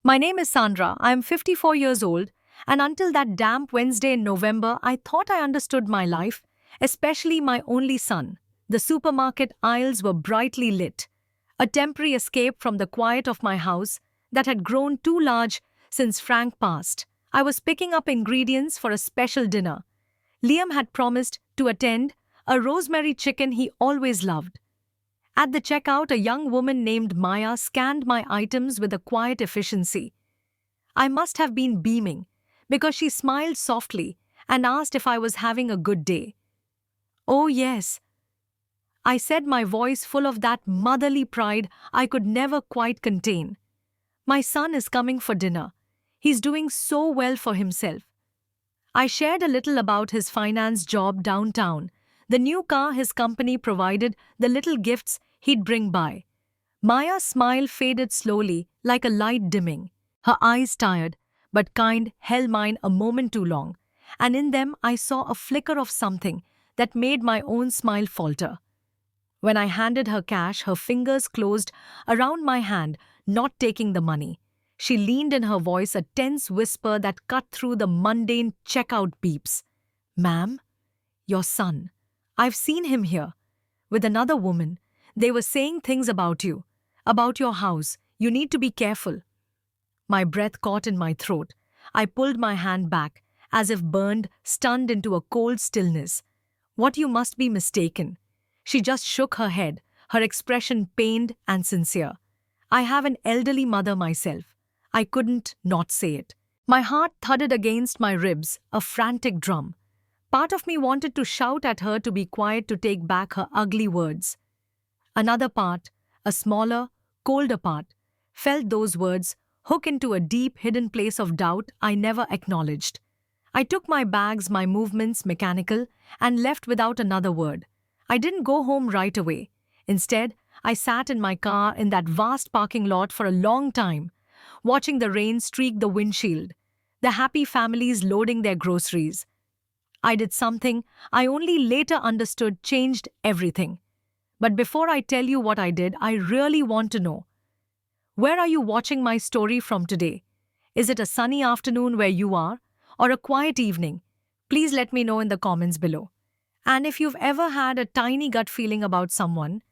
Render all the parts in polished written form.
My name is Sandra. I am 54 years old, and until that damp Wednesday in November, I thought I understood my life, especially my only son. The supermarket aisles were brightly lit, a temporary escape from the quiet of my house that had grown too large since Frank passed. I was picking up ingredients for a special dinner. Liam had promised to attend a rosemary chicken he always loved. At the checkout, a young woman named Maya scanned my items with a quiet efficiency. I must have been beaming, because she smiled softly and asked if I was having a good day. Oh, yes, I said, my voice full of that motherly pride I could never quite contain. My son is coming for dinner. He's doing so well for himself. I shared a little about his finance job downtown, the new car his company provided, the little gifts he'd bring by. Maya's smile faded slowly, like a light dimming. Her eyes, tired but kind, held mine a moment too long, and in them I saw a flicker of something that made my own smile falter. When I handed her cash, her fingers closed around my hand, not taking the money. She leaned, in her voice a tense whisper that cut through the mundane checkout beeps. "Ma'am, your son. I've seen him here. With another woman. They were saying things about you. About your house. You need to be careful." My breath caught in my throat. I pulled my hand back, as if burned, stunned into a cold stillness. "What, you must be mistaken." She just shook her head, her expression pained and sincere. "I have an elderly mother myself." I couldn't not say it. My heart thudded against my ribs, a frantic drum. Part of me wanted to shout at her to be quiet, to take back her ugly words. Another part, a smaller, colder part, felt those words hook into a deep, hidden place of doubt I never acknowledged. I took my bags, my movements mechanical, and left without another word. I didn't go home right away. Instead, I sat in my car in that vast parking lot for a long time, watching the rain streak the windshield, the happy families loading their groceries. I did something I only later understood changed everything. But before I tell you what I did, I really want to know, where are you watching my story from today? Is it a sunny afternoon where you are, or a quiet evening? Please let me know in the comments below. And if you've ever had a tiny gut feeling about someone,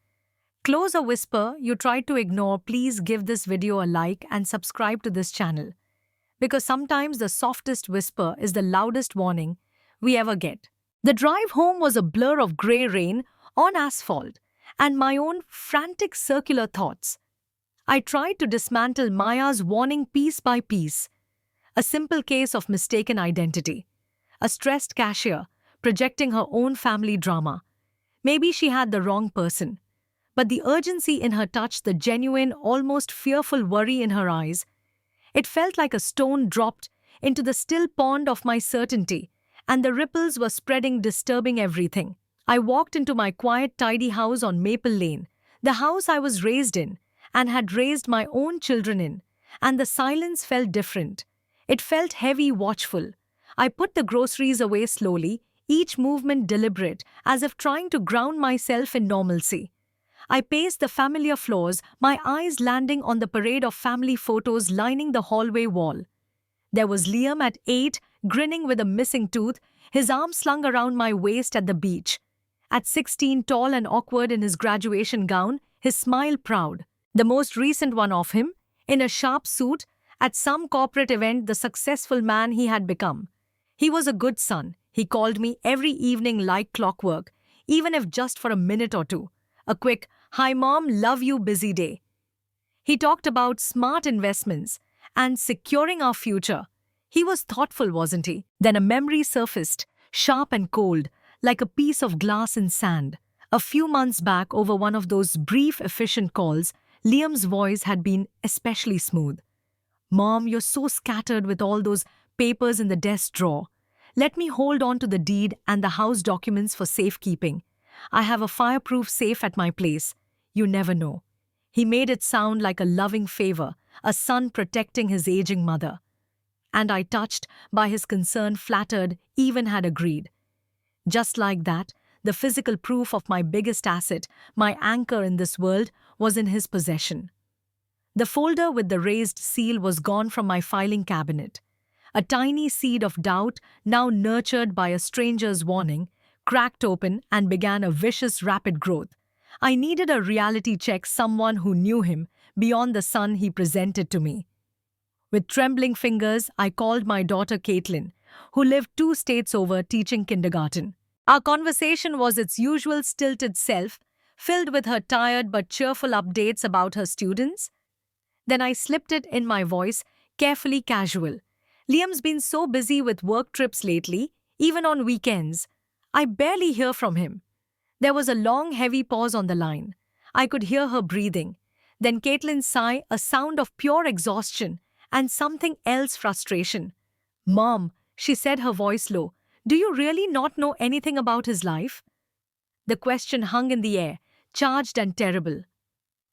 close a whisper you tried to ignore, please give this video a like and subscribe to this channel. Because sometimes the softest whisper is the loudest warning we ever get. The drive home was a blur of grey rain on asphalt and my own frantic circular thoughts. I tried to dismantle Maya's warning piece by piece. A simple case of mistaken identity. A stressed cashier projecting her own family drama. Maybe she had the wrong person. But the urgency in her touch, the genuine, almost fearful worry in her eyes, it felt like a stone dropped into the still pond of my certainty, and the ripples were spreading, disturbing everything. I walked into my quiet, tidy house on Maple Lane, the house I was raised in and had raised my own children in, and the silence felt different. It felt heavy, watchful. I put the groceries away slowly, each movement deliberate, as if trying to ground myself in normalcy. I paced the familiar floors, my eyes landing on the parade of family photos lining the hallway wall. There was Liam at 8, grinning with a missing tooth, his arm slung around my waist at the beach. At 16, tall and awkward in his graduation gown, his smile proud. The most recent one of him, in a sharp suit, at some corporate event, the successful man he had become. He was a good son. He called me every evening like clockwork, even if just for a minute or two. A quick, "Hi mom, love you, busy day." He talked about smart investments and securing our future. He was thoughtful, wasn't he? Then a memory surfaced, sharp and cold, like a piece of glass in sand. A few months back, over one of those brief, efficient calls, Liam's voice had been especially smooth. "Mom, you're so scattered with all those papers in the desk drawer. Let me hold on to the deed and the house documents for safekeeping. I have a fireproof safe at my place. You never know." He made it sound like a loving favor, a son protecting his aging mother. And I, touched by his concern, flattered, even had agreed. Just like that, the physical proof of my biggest asset, my anchor in this world, was in his possession. The folder with the raised seal was gone from my filing cabinet. A tiny seed of doubt, now nurtured by a stranger's warning, cracked open and began a vicious, rapid growth. I needed a reality check, someone who knew him beyond the son he presented to me. With trembling fingers, I called my daughter Caitlin, who lived 2 states over teaching kindergarten. Our conversation was its usual stilted self, filled with her tired but cheerful updates about her students. Then I slipped it in my voice, carefully casual. Liam's been so busy with work trips lately, even on weekends. I barely hear from him. There was a long, heavy pause on the line. I could hear her breathing. Then Caitlin's sigh, a sound of pure exhaustion, and something else, frustration. Mom, she said, her voice low, do you really not know anything about his life? The question hung in the air, charged and terrible.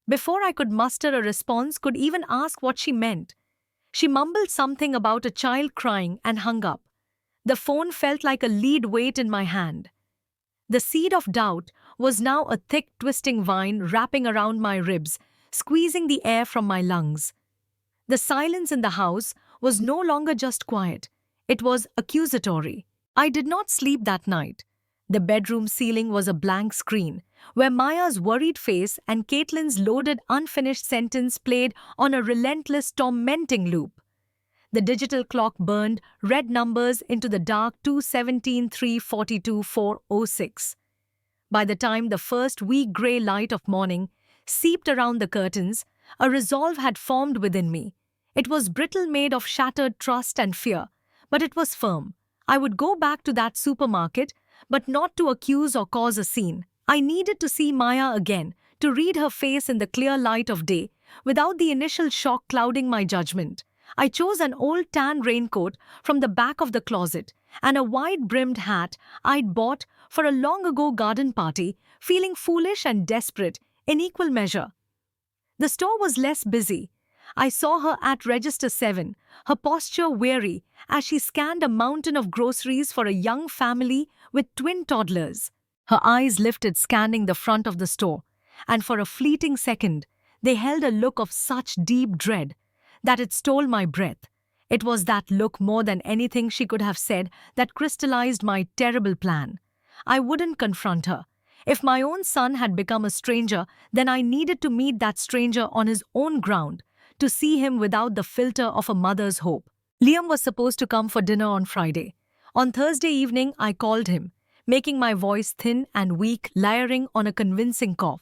Before I could muster a response, could even ask what she meant, she mumbled something about a child crying and hung up. The phone felt like a lead weight in my hand. The seed of doubt was now a thick, twisting vine wrapping around my ribs, squeezing the air from my lungs. The silence in the house was no longer just quiet, it was accusatory. I did not sleep that night. The bedroom ceiling was a blank screen, where Maya's worried face and Caitlin's loaded, unfinished sentence played on a relentless, tormenting loop. The digital clock burned red numbers into the dark 2:17, 3:42, 4:06. By the time the first weak grey light of morning seeped around the curtains, a resolve had formed within me. It was brittle, made of shattered trust and fear, but it was firm. I would go back to that supermarket, but not to accuse or cause a scene. I needed to see Maya again, to read her face in the clear light of day, without the initial shock clouding my judgment. I chose an old tan raincoat from the back of the closet and a wide-brimmed hat I'd bought for a long-ago garden party, feeling foolish and desperate in equal measure. The store was less busy. I saw her at register 7, her posture weary as she scanned a mountain of groceries for a young family with twin toddlers. Her eyes lifted, scanning the front of the store, and for a fleeting second, they held a look of such deep dread that it stole my breath. It was that look, more than anything she could have said, that crystallized my terrible plan. I wouldn't confront her. If my own son had become a stranger, then I needed to meet that stranger on his own ground, to see him without the filter of a mother's hope. Liam was supposed to come for dinner on Friday. On Thursday evening, I called him, making my voice thin and weak, layering on a convincing cough.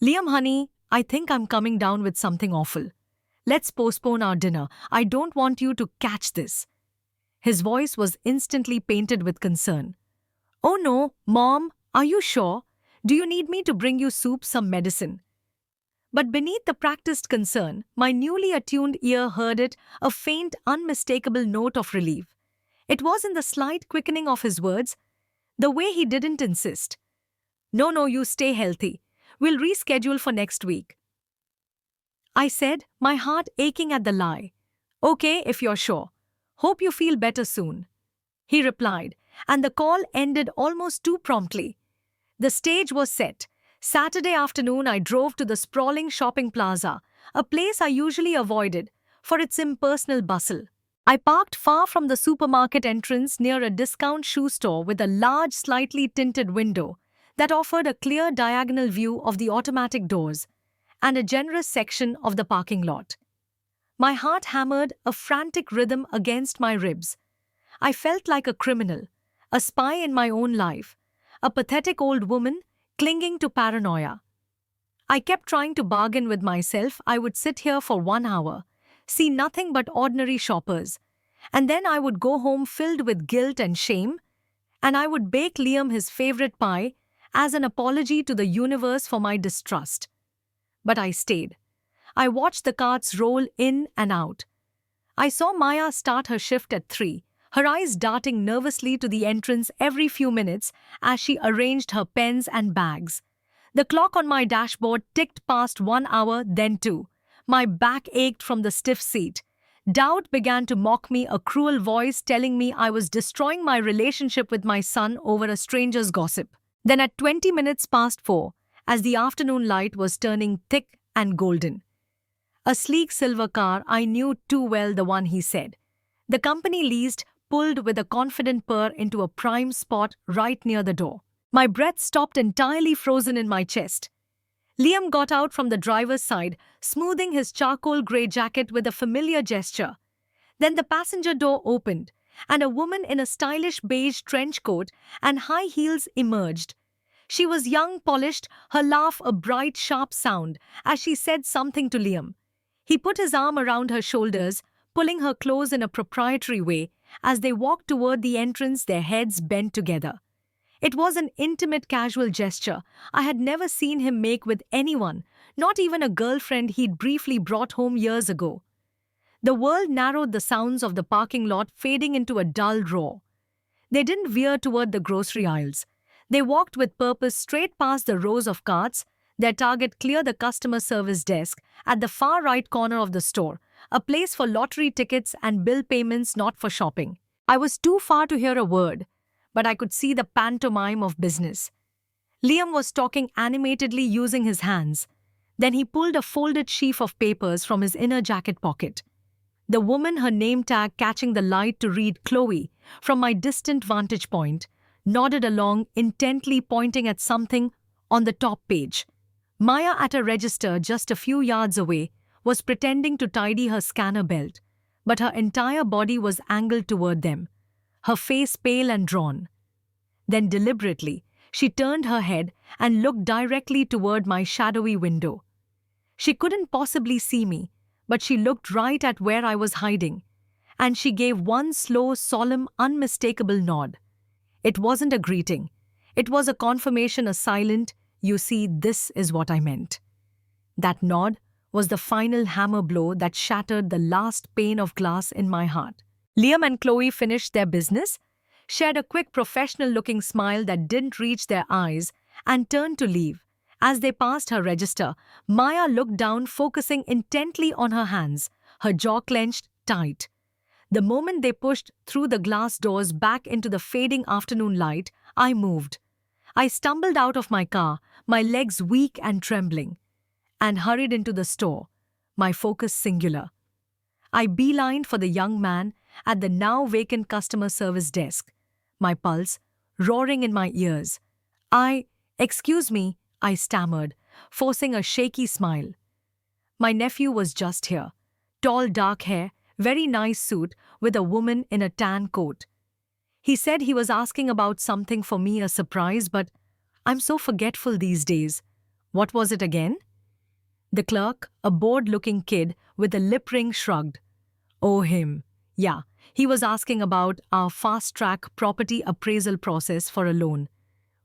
Liam, honey, I think I'm coming down with something awful. Let's postpone our dinner. I don't want you to catch this. His voice was instantly painted with concern. Oh no, Mom, are you sure? Do you need me to bring you soup, some medicine? But beneath the practiced concern, my newly attuned ear heard it, a faint, unmistakable note of relief. It was in the slight quickening of his words, the way he didn't insist. No, you stay healthy. We'll reschedule for next week. I said, my heart aching at the lie. Okay, if you're sure. Hope you feel better soon. He replied, and the call ended almost too promptly. The stage was set. Saturday afternoon, I drove to the sprawling shopping plaza, a place I usually avoided for its impersonal bustle. I parked far from the supermarket entrance near a discount shoe store with a large, slightly tinted window that offered a clear diagonal view of the automatic doors and a generous section of the parking lot. My heart hammered a frantic rhythm against my ribs. I felt like a criminal, a spy in my own life, a pathetic old woman clinging to paranoia. I kept trying to bargain with myself. I would sit here for 1 hour, see nothing but ordinary shoppers, and then I would go home filled with guilt and shame, and I would bake Liam his favorite pie as an apology to the universe for my distrust. But I stayed. I watched the carts roll in and out. I saw Maya start her shift at 3, her eyes darting nervously to the entrance every few minutes as she arranged her pens and bags. The clock on my dashboard ticked past 1 hour, then 2. My back ached from the stiff seat. Doubt began to mock me, a cruel voice telling me I was destroying my relationship with my son over a stranger's gossip. Then at 20 minutes past 4, as the afternoon light was turning thick and golden, A sleek silver car I knew too well, the one he said. The company leased pulled with a confident purr into a prime spot right near the door. My breath stopped entirely frozen in my chest. Liam got out from the driver's side, smoothing his charcoal grey jacket with a familiar gesture. Then the passenger door opened, and a woman in a stylish beige trench coat and high heels emerged. She was young, polished, her laugh a bright, sharp sound as she said something to Liam. He put his arm around her shoulders, pulling her close in a proprietary way as they walked toward the entrance, their heads bent together. It was an intimate, casual gesture I had never seen him make with anyone, not even a girlfriend he'd briefly brought home years ago. The world narrowed, the sounds of the parking lot fading into a dull roar. They didn't veer toward the grocery aisles. They walked with purpose straight past the rows of carts, their target clear, the customer service desk at the far right corner of the store, a place for lottery tickets and bill payments, not for shopping. I was too far to hear a word, but I could see the pantomime of business. Liam was talking animatedly using his hands. Then he pulled a folded sheaf of papers from his inner jacket pocket. The woman, her name tag catching the light to read Chloe from my distant vantage point, nodded along, intently pointing at something on the top page. Maya, at a register just a few yards away, was pretending to tidy her scanner belt, but her entire body was angled toward them, her face pale and drawn. Then deliberately, she turned her head and looked directly toward my shadowy window. She couldn't possibly see me, but she looked right at where I was hiding, and she gave one slow, solemn, unmistakable nod. It wasn't a greeting. It was a confirmation, a silent, "You see, this is what I meant." That nod was the final hammer blow that shattered the last pane of glass in my heart. Liam and Chloe finished their business, shared a quick professional-looking smile that didn't reach their eyes, and turned to leave. As they passed her register, Maya looked down, focusing intently on her hands, her jaw clenched tight. The moment they pushed through the glass doors back into the fading afternoon light, I moved. I stumbled out of my car, my legs weak and trembling, and hurried into the store, my focus singular. I beelined for the young man at the now vacant customer service desk, my pulse roaring in my ears. Excuse me," I stammered, forcing a shaky smile. My nephew was just here. Tall, dark hair, very nice suit with a woman in a tan coat. He said he was asking about something for me, a surprise, but I'm so forgetful these days. What was it again? The clerk, a bored-looking kid with a lip ring, shrugged. Oh, him. Yeah, he was asking about our fast-track property appraisal process for a loan.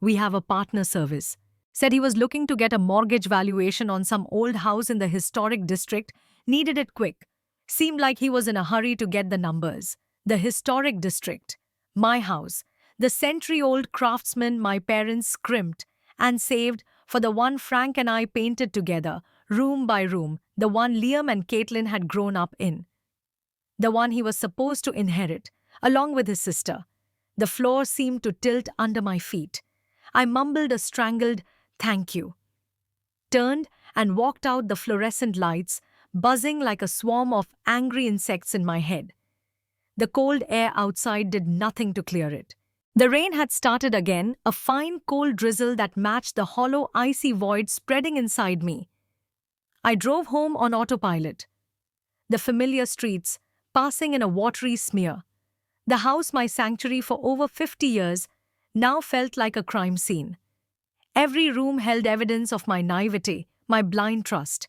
We have a partner service. Said he was looking to get a mortgage valuation on some old house in the historic district, needed it quick. Seemed like he was in a hurry to get the numbers. The historic district. My house. The century-old craftsman my parents scrimped and saved for the one Frank and I painted together, room by room, the one Liam and Caitlin had grown up in. The one he was supposed to inherit, along with his sister. The floor seemed to tilt under my feet. I mumbled a strangled, "Thank you," turned and walked out, the fluorescent lights buzzing like a swarm of angry insects in my head. The cold air outside did nothing to clear it. The rain had started again, a fine cold drizzle that matched the hollow, icy void spreading inside me. I drove home on autopilot. The familiar streets, passing in a watery smear. The house, my sanctuary for over 50 years, now felt like a crime scene. Every room held evidence of my naivety, my blind trust.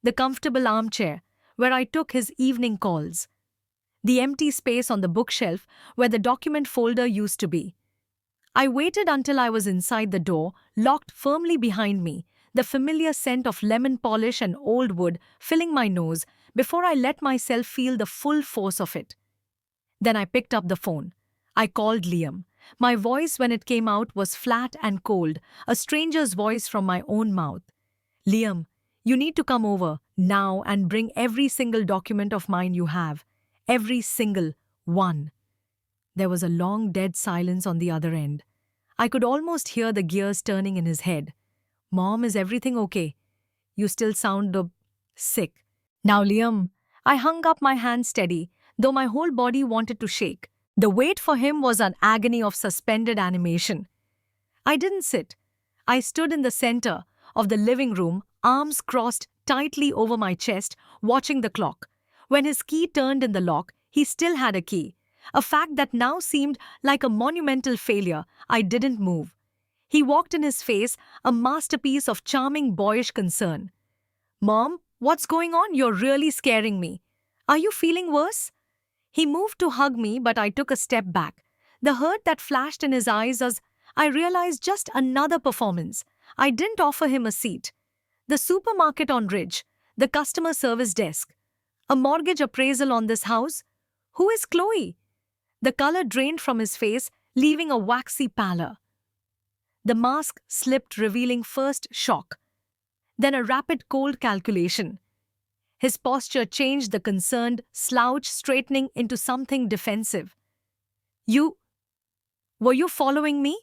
The comfortable armchair, where I took his evening calls. The empty space on the bookshelf where the document folder used to be. I waited until I was inside the door, locked firmly behind me, the familiar scent of lemon polish and old wood filling my nose, before I let myself feel the full force of it. Then I picked up the phone. I called Liam. My voice, when it came out, was flat and cold, a stranger's voice from my own mouth. "Liam, you need to come over now and bring every single document of mine you have. Every single one." There was a long, dead silence on the other end. I could almost hear the gears turning in his head. "Mom, is everything okay? You still sound sick." Now, Liam, I hung up my hand steady, though my whole body wanted to shake. The wait for him was an agony of suspended animation. I didn't sit. I stood in the center of the living room, arms crossed tightly over my chest, watching the clock. When his key turned in the lock, he still had a key. A fact that now seemed like a monumental failure. I didn't move. He walked in his face, a masterpiece of charming boyish concern. Mom, what's going on? You're really scaring me. Are you feeling worse? He moved to hug me, but I took a step back. The hurt that flashed in his eyes as I realized just another performance. I didn't offer him a seat. The supermarket on Ridge, the customer service desk, a mortgage appraisal on this house. Who is Chloe? The color drained from his face, leaving a waxy pallor. The mask slipped, revealing first shock, then a rapid cold calculation. His posture changed, the concerned slouch straightening into something defensive. Were you following me?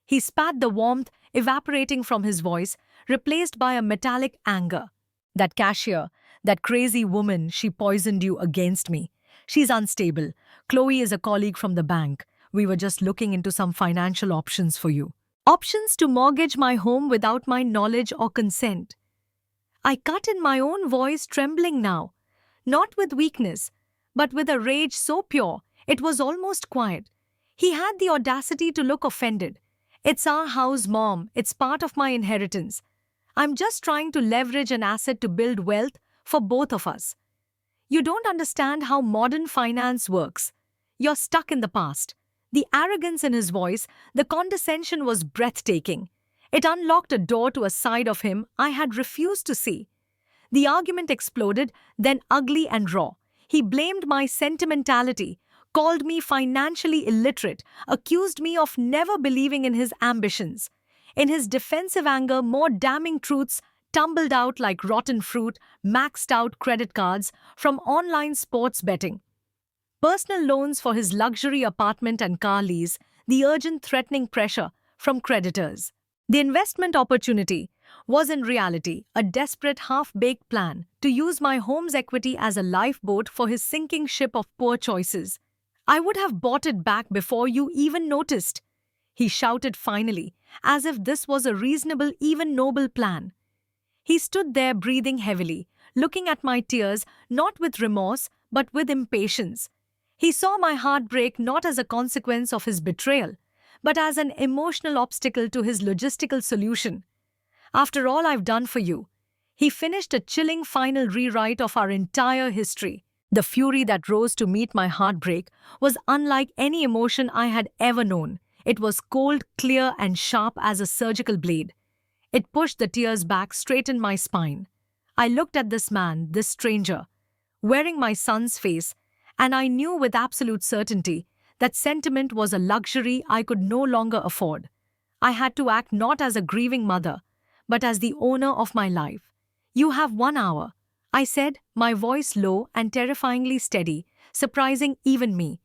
He spat, the warmth evaporating from his voice, replaced by a metallic anger. That cashier, that crazy woman, she poisoned you against me. She's unstable. Chloe is a colleague from the bank. We were just looking into some financial options for you. Options to mortgage my home without my knowledge or consent. I cut in, my own voice trembling now, not with weakness, but with a rage so pure it was almost quiet. He had the audacity to look offended. It's our house, Mom. It's part of my inheritance. I'm just trying to leverage an asset to build wealth for both of us. You don't understand how modern finance works. You're stuck in the past. The arrogance in his voice, the condescension was breathtaking. It unlocked a door to a side of him I had refused to see. The argument exploded, then ugly and raw. He blamed my sentimentality, called me financially illiterate, accused me of never believing in his ambitions. In his defensive anger, more damning truths tumbled out like rotten fruit, maxed out credit cards from online sports betting, personal loans for his luxury apartment and car lease, the urgent threatening pressure from creditors. The investment opportunity was in reality a desperate half-baked plan to use my home's equity as a lifeboat for his sinking ship of poor choices. I would have bought it back before you even noticed, he shouted finally, as if this was a reasonable, even noble plan. He stood there breathing heavily, looking at my tears, not with remorse, but with impatience. He saw my heartbreak not as a consequence of his betrayal, but as an emotional obstacle to his logistical solution. After all I've done for you, he finished, a chilling final rewrite of our entire history. The fury that rose to meet my heartbreak was unlike any emotion I had ever known. It was cold, clear, and sharp as a surgical blade. It pushed the tears back, straightened my spine. I looked at this man, this stranger, wearing my son's face, and I knew with absolute certainty that sentiment was a luxury I could no longer afford. I had to act not as a grieving mother, but as the owner of my life. You have 1 hour, I said, my voice low and terrifyingly steady, surprising even me,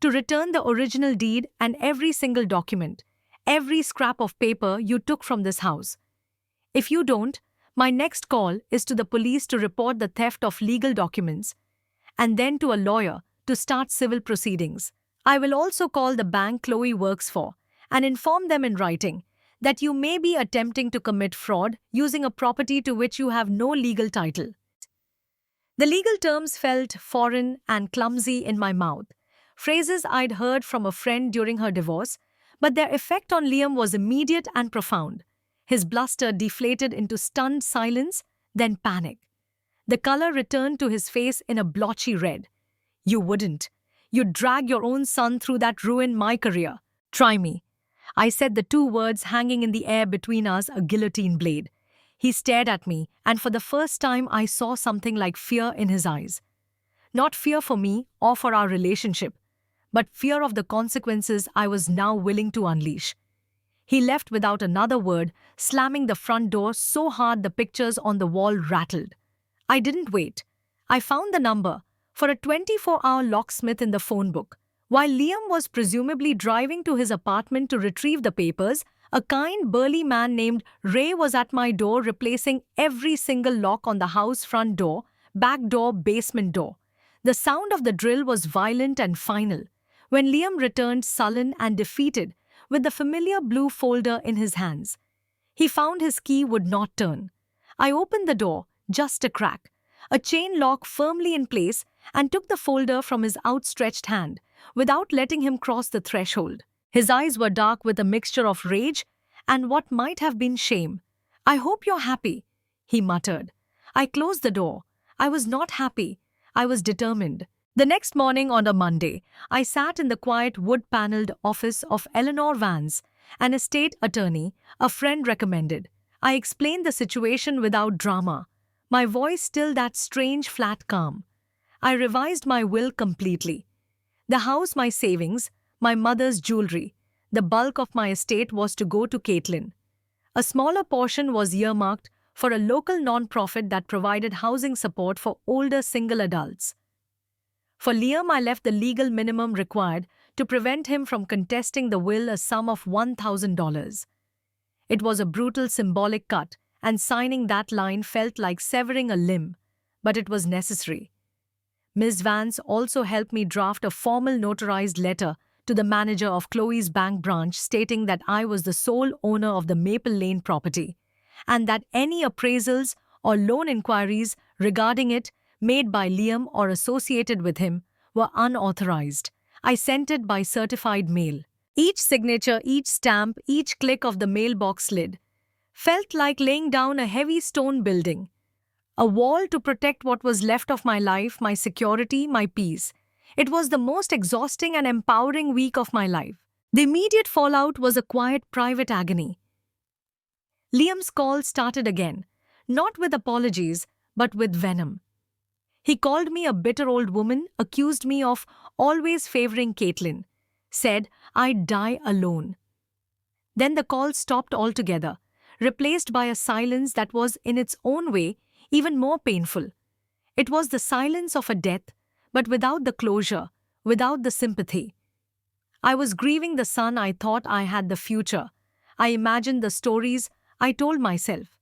to return the original deed and every single document, every scrap of paper you took from this house. If you don't, my next call is to the police to report the theft of legal documents, and then to a lawyer to start civil proceedings. I will also call the bank Chloe works for and inform them in writing that you may be attempting to commit fraud using a property to which you have no legal title. The legal terms felt foreign and clumsy in my mouth, phrases I'd heard from a friend during her divorce, but their effect on Liam was immediate and profound. His bluster deflated into stunned silence, then panic. The color returned to his face in a blotchy red. You wouldn't. You'd drag your own son through that, ruin my career. Try me. I said, the two words hanging in the air between us, a guillotine blade. He stared at me, and for the first time I saw something like fear in his eyes. Not fear for me or for our relationship, but fear of the consequences I was now willing to unleash. He left without another word, slamming the front door so hard the pictures on the wall rattled. I didn't wait. I found the number for a 24-hour locksmith in the phone book. While Liam was presumably driving to his apartment to retrieve the papers, a kind, burly man named Ray was at my door, replacing every single lock on the house front door back door, basement door. The sound of the drill was violent and final. When Liam returned sullen and defeated, with the familiar blue folder in his hands, he found his key would not turn. I opened the door, just a crack, a chain lock firmly in place, and took the folder from his outstretched hand, without letting him cross the threshold. His eyes were dark with a mixture of rage and what might have been shame. "I hope you're happy," he muttered. I closed the door. I was not happy. I was determined. The next morning on a Monday, I sat in the quiet wood-paneled office of Eleanor Vance, an estate attorney a friend recommended. I explained the situation without drama, my voice still that strange flat calm. I revised my will completely. The house, my savings, my mother's jewelry. The bulk of my estate was to go to Caitlin. A smaller portion was earmarked for a local non-profit that provided housing support for older single adults. For Liam, I left the legal minimum required to prevent him from contesting the will, a sum of $1,000. It was a brutal symbolic cut, and signing that line felt like severing a limb, but it was necessary. Ms. Vance also helped me draft a formal notarized letter to the manager of Chloe's bank branch stating that I was the sole owner of the Maple Lane property, and that any appraisals or loan inquiries regarding it made by Liam or associated with him were unauthorized. I sent it by certified mail. Each signature, each stamp, each click of the mailbox lid felt like laying down a heavy stone building, a wall to protect what was left of my life, my security, my peace. It was the most exhausting and empowering week of my life. The immediate fallout was a quiet, private agony. Liam's call started again, not with apologies, but with venom. He called me a bitter old woman, accused me of always favoring Caitlin, said I'd die alone. Then the call stopped altogether, replaced by a silence that was, in its own way, even more painful. It was the silence of a death, but without the closure, without the sympathy. I was grieving the son I thought I had, the future. I imagined the stories I told myself.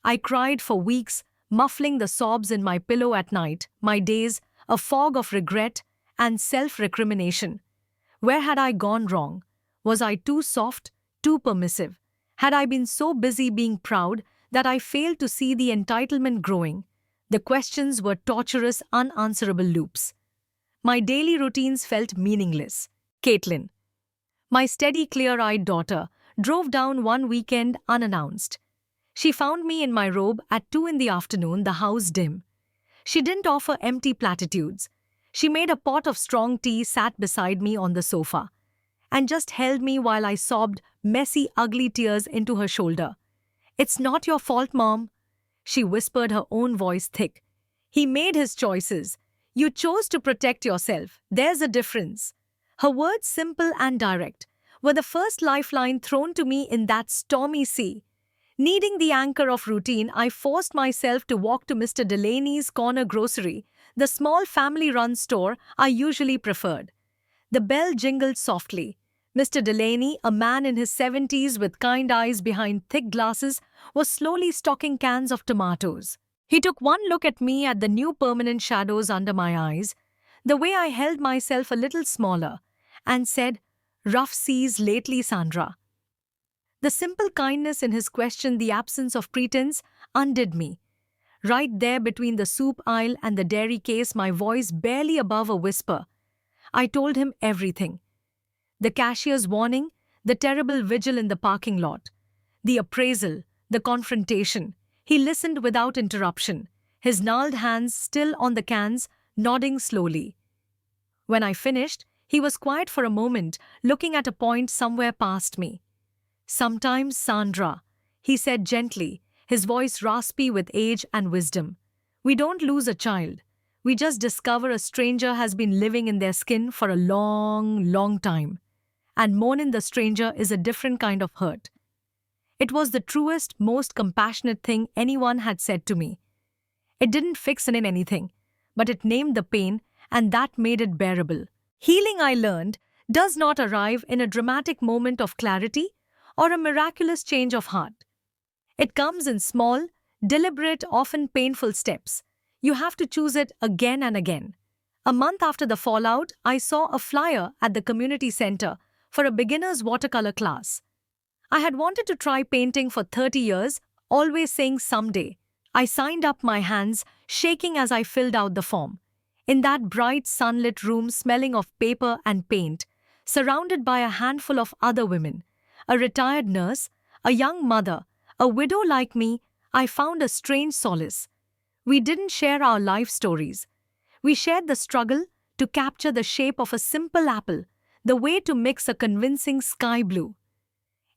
I cried for weeks, muffling the sobs in my pillow at night, my days a fog of regret and self-recrimination. Where had I gone wrong? Was I too soft, too permissive? Had I been so busy being proud that I failed to see the entitlement growing? The questions were torturous, unanswerable loops. My daily routines felt meaningless. Caitlin, my steady, clear-eyed daughter, drove down one weekend unannounced. She found me in my robe at 2 in the afternoon, the house dim. She didn't offer empty platitudes. She made a pot of strong tea, sat beside me on the sofa, and just held me while I sobbed messy, ugly tears into her shoulder. "It's not your fault, Mom," she whispered, her own voice thick. "He made his choices. You chose to protect yourself. There's a difference." Her words, simple and direct, were the first lifeline thrown to me in that stormy sea. Needing the anchor of routine, I forced myself to walk to Mr. Delaney's corner grocery, the small family-run store I usually preferred. The bell jingled softly. Mr. Delaney, a man in his 70s with kind eyes behind thick glasses, was slowly stocking cans of tomatoes. He took one look at me, at the new permanent shadows under my eyes, the way I held myself a little smaller, and said, "Rough seas lately, Sandra?" The simple kindness in his question, the absence of pretense, undid me. Right there between the soup aisle and the dairy case, my voice barely above a whisper, I told him everything. The cashier's warning, the terrible vigil in the parking lot, the appraisal, the confrontation. He listened without interruption, his gnarled hands still on the cans, nodding slowly. When I finished, he was quiet for a moment, looking at a point somewhere past me. "Sometimes, Sandra," he said gently, his voice raspy with age and wisdom, "we don't lose a child. We just discover a stranger has been living in their skin for a long, long time. And mourning the stranger is a different kind of hurt." It was the truest, most compassionate thing anyone had said to me. It didn't fix anything, but it named the pain, and that made it bearable. Healing, I learned, does not arrive in a dramatic moment of clarity or a miraculous change of heart. It comes in small, deliberate, often painful steps. You have to choose it again and again. A month after the fallout, I saw a flyer at the community center for a beginner's watercolor class. I had wanted to try painting for 30 years, always saying someday. I signed up, my hands shaking as I filled out the form. In that bright sunlit room smelling of paper and paint, surrounded by a handful of other women, a retired nurse, a young mother, a widow like me, I found a strange solace. We didn't share our life stories. We shared the struggle to capture the shape of a simple apple, the way to mix a convincing sky blue.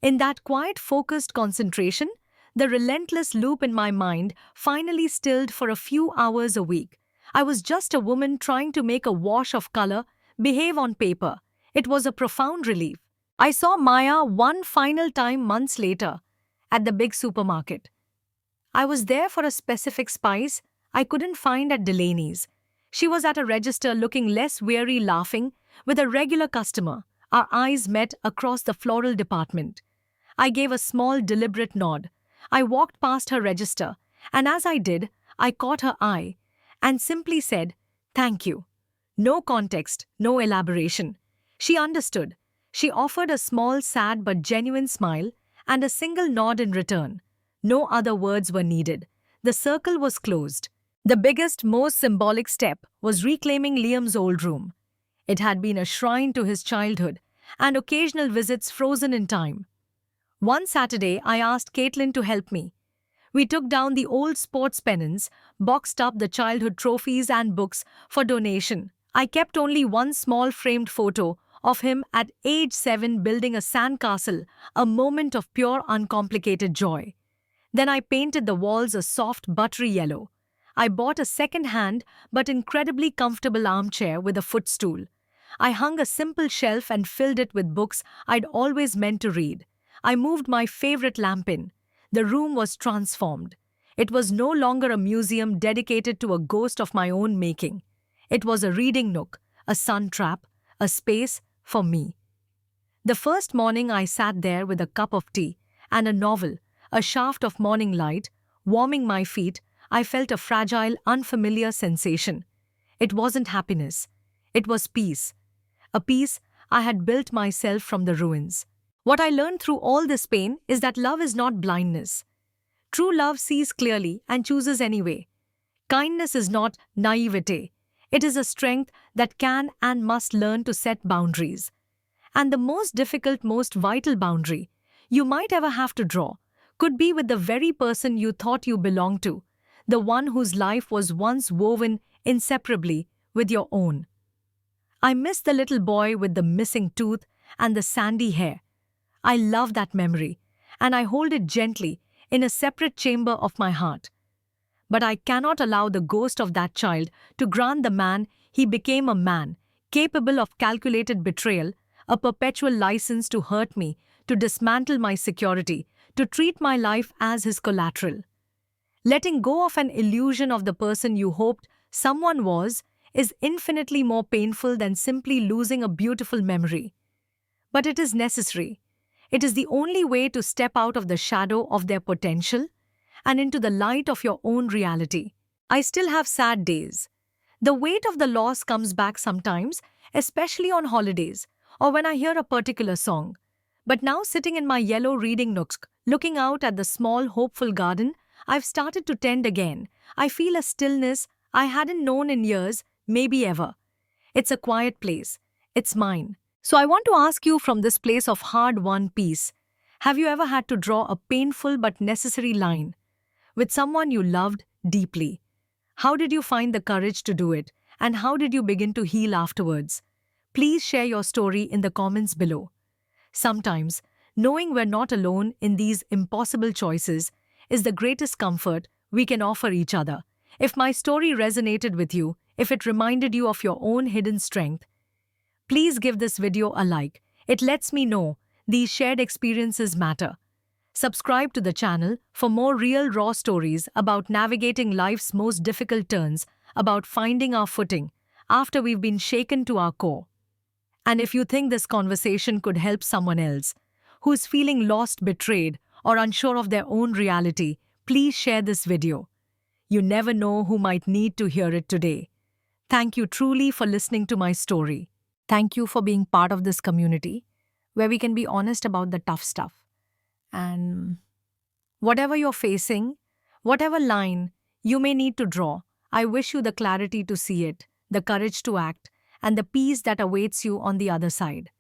In that quiet, focused concentration, the relentless loop in my mind finally stilled for a few hours a week. I was just a woman trying to make a wash of color behave on paper. It was a profound relief. I saw Maya one final time months later at the big supermarket. I was there for a specific spice I couldn't find at Delaney's. She was at a register looking less weary, laughing with a regular customer. Our eyes met across the floral department. I gave a small, deliberate nod. I walked past her register, and as I did, I caught her eye and simply said, "Thank you." No context, no elaboration. She understood. She offered a small, sad but genuine smile and a single nod in return. No other words were needed. The circle was closed. The biggest, most symbolic step was reclaiming Liam's old room. It had been a shrine to his childhood, and occasional visits frozen in time. One Saturday, I asked Caitlin to help me. We took down the old sports pennants, boxed up the childhood trophies and books for donation. I kept only one small framed photo of him at age 7 building a sandcastle, a moment of pure, uncomplicated joy. Then I painted the walls a soft, buttery yellow. I bought a second-hand but incredibly comfortable armchair with a footstool. I hung a simple shelf and filled it with books I'd always meant to read. I moved my favorite lamp in. The room was transformed. It was no longer a museum dedicated to a ghost of my own making. It was a reading nook, a sun trap, a space for me. The first morning I sat there with a cup of tea and a novel, a shaft of morning light, warming my feet. I felt a fragile, unfamiliar sensation. It wasn't happiness. It was peace. A peace I had built myself from the ruins. What I learned through all this pain is that love is not blindness. True love sees clearly and chooses anyway. Kindness is not naivete. It is a strength that can and must learn to set boundaries. And the most difficult, most vital boundary you might ever have to draw could be with the very person you thought you belonged to, the one whose life was once woven inseparably with your own. I miss the little boy with the missing tooth and the sandy hair. I love that memory, and I hold it gently in a separate chamber of my heart. But I cannot allow the ghost of that child to grant the man he became, a man capable of calculated betrayal, a perpetual license to hurt me, to dismantle my security, to treat my life as his collateral. Letting go of an illusion of the person you hoped someone was is infinitely more painful than simply losing a beautiful memory. But it is necessary. It is the only way to step out of the shadow of their potential and into the light of your own reality. I still have sad days. The weight of the loss comes back sometimes, especially on holidays or when I hear a particular song. But now, sitting in my yellow reading nook, looking out at the small, hopeful garden I've started to tend again, I feel a stillness I hadn't known in years, maybe ever. It's a quiet place. It's mine. So I want to ask you, from this place of hard-won peace, have you ever had to draw a painful but necessary line with someone you loved deeply? How did you find the courage to do it, and how did you begin to heal afterwards? Please share your story in the comments below. Sometimes, knowing we're not alone in these impossible choices is the greatest comfort we can offer each other. If my story resonated with you, if it reminded you of your own hidden strength, please give this video a like. It lets me know these shared experiences matter. Subscribe to the channel for more real, raw stories about navigating life's most difficult turns, about finding our footing after we've been shaken to our core. And if you think this conversation could help someone else who's feeling lost, betrayed, or unsure of their own reality, please share this video. You never know who might need to hear it today. Thank you truly for listening to my story. Thank you for being part of this community where we can be honest about the tough stuff. And whatever you're facing, whatever line you may need to draw, I wish you the clarity to see it, the courage to act, and the peace that awaits you on the other side.